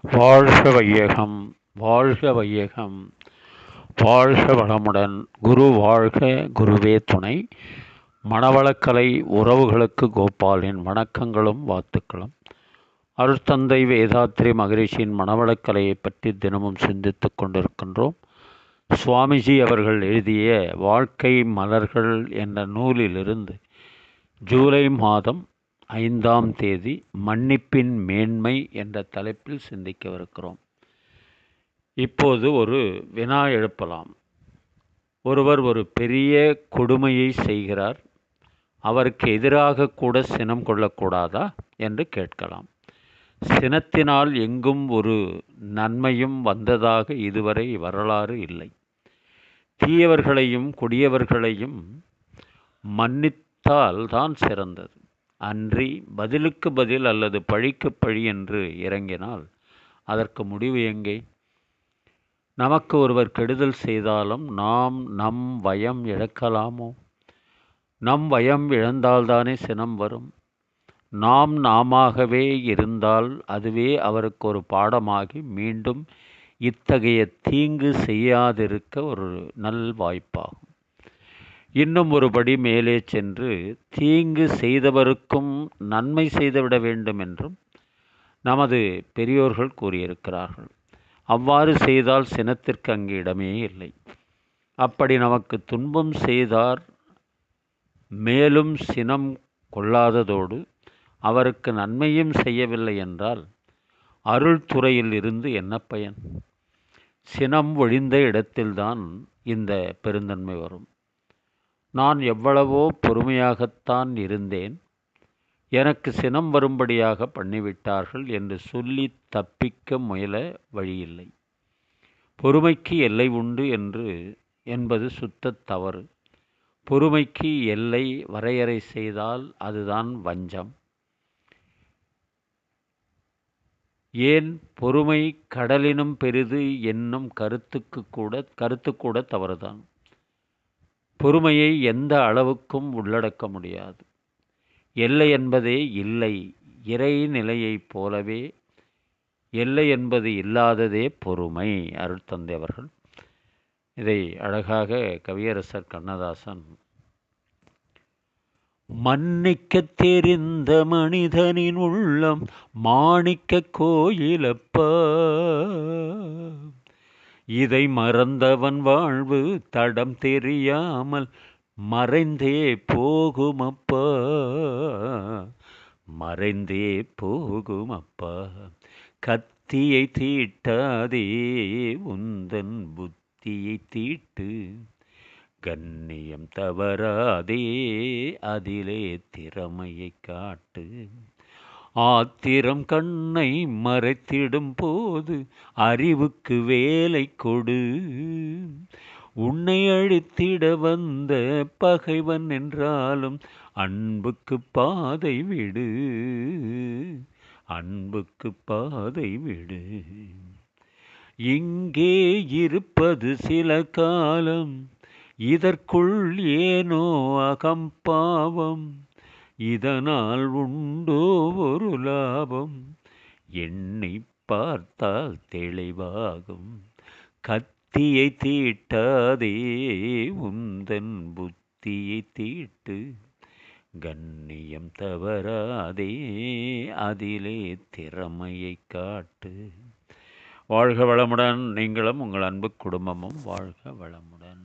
வாழ்க வையகம், வாழ்க வையகம், வாழ்க வளமுடன். குரு வாழ்க, குருவே துணை. மணவளக்கலை உறவுகளுக்கு கோபாலின் வணக்கங்களும் வாழ்த்துக்களும். அருட்தந்தை வேதாத்ரி மகரிஷியின் மணவளக்கலையை பற்றி தினமும் சிந்தித்துக் கொண்டிருக்கின்றோம். சுவாமிஜி அவர்கள் எழுதிய வாழ்க்கை மலர்கள் என்ற நூலிலிருந்து ஜூலை மாதம் 5ஆம் தேதி மன்னிப்பின் மேன்மை என்ற தலைப்பில் சிந்திக்கவிருக்கிறோம். இப்போது ஒரு வினா எழுப்பலாம். ஒருவர் ஒரு பெரிய கொடுமையை செய்கிறார், அவருக்கு எதிராக கூட சினம் கொள்ளக்கூடாதா என்று கேட்கலாம். சினத்தினால் எங்கும் ஒரு நன்மையும் வந்ததாக இதுவரை வரலாறு இல்லை. தீயவர்களையும் கொடியவர்களையும் மன்னித்தால் தான் சிறந்தது. அன்றி பதிலுக்கு பதில் அல்லது பழிக்கு பழி என்று இறங்கினால் அதற்கு முடிவு எங்கே? நமக்கு ஒருவர் கெடுதல் செய்தாலும் நாம் நம் வயம் இழக்கலாமோ? நம் வயம் இழந்தால்தானே சினம் வரும். நாம் நாமாகவே இருந்தால் அதுவே அவருக்கு ஒரு பாடமாகி மீண்டும் இத்தகைய தீங்கு செய்யாதிருக்க ஒரு நல் வாய்ப்பாகும். இன்னும் ஒரு படி மேலே சென்று தீங்கு செய்தவருக்கும் நன்மை செய்துவிட வேண்டும் என்றும் நமது பெரியோர்கள் கூறியிருக்கிறார்கள். அவ்வாறு செய்தால் சினத்திற்கு அங்கு இடமே இல்லை. அப்படி நமக்கு துன்பம் செய்தார் மேலும் சினம் கொள்ளாததோடு அவருக்கு நன்மையும் செய்யவில்லை என்றால் அருள் துறையில் இருந்து என்ன பயன்? சினம் ஒழிந்த இடத்தில்தான் இந்த பெருந்தன்மை வரும். நான் எவ்வளவோ பொறுமையாகத்தான் இருந்தேன், எனக்கு சினம் வரும்படியாக பண்ணிவிட்டார்கள் என்று சொல்லி தப்பிக்க முயல வழியில்லை. பொறுமைக்கு எல்லை உண்டு என்பது சுத்த தவறு. பொறுமைக்கு எல்லை வரையறை செய்தால் அதுதான் வஞ்சம். ஏன் பொறுமை கடலினும் பெரிது என்னும் கருத்து கூட தவறுதான். பொறுமையை எந்த அளவுக்கும் உள்ளடக்க முடியாது. எல்லை என்பதே இல்லை. இறைநிலையைப் போலவே எல்லை என்பது இல்லாததே பொறுமை. அருட்தந்தை அவர்கள் இதை அழகாக கவியரசர் கண்ணதாசன் மன்னிக்க தெரிந்த மனிதனின் உள்ளம் மாணிக்க கோயிலப்பா, இதை மறந்தவன் வாழ்வு தடம் தெரியாமல் மறைந்தே போகுமப்பா, மறைந்தே போகுமப்பா. கத்தியை தீட்டாதே உந்தன் புத்தியை தீட்டு, கண்ணியம் தவறாதே அதிலே திறமையை காட்டு. ஆத்திரம் கண்ணை மறைத்திடும் போது அறிவுக்கு வேலை கொடு. உன்னை அழித்திட வந்த பகைவன் என்றாலும் அன்புக்கு பாதை விடு, அன்புக்கு பாதை விடு. இங்கே இருப்பது சில காலம், இதற்குள் ஏனோ அகம்பாவம், இதனால் உண்டோ ஒரு லாபம், எண்ணி பார்த்தால் தெளிவாகும். கத்தியை தீட்டாதே உந்தன் புத்தியை தீட்டு, கண்ணியம் தவறாதே அதிலே திறமையை காட்டு. வாழ்க வளமுடன். நீங்களும் உங்கள் அன்பு குடும்பமும் வாழ்க வளமுடன்.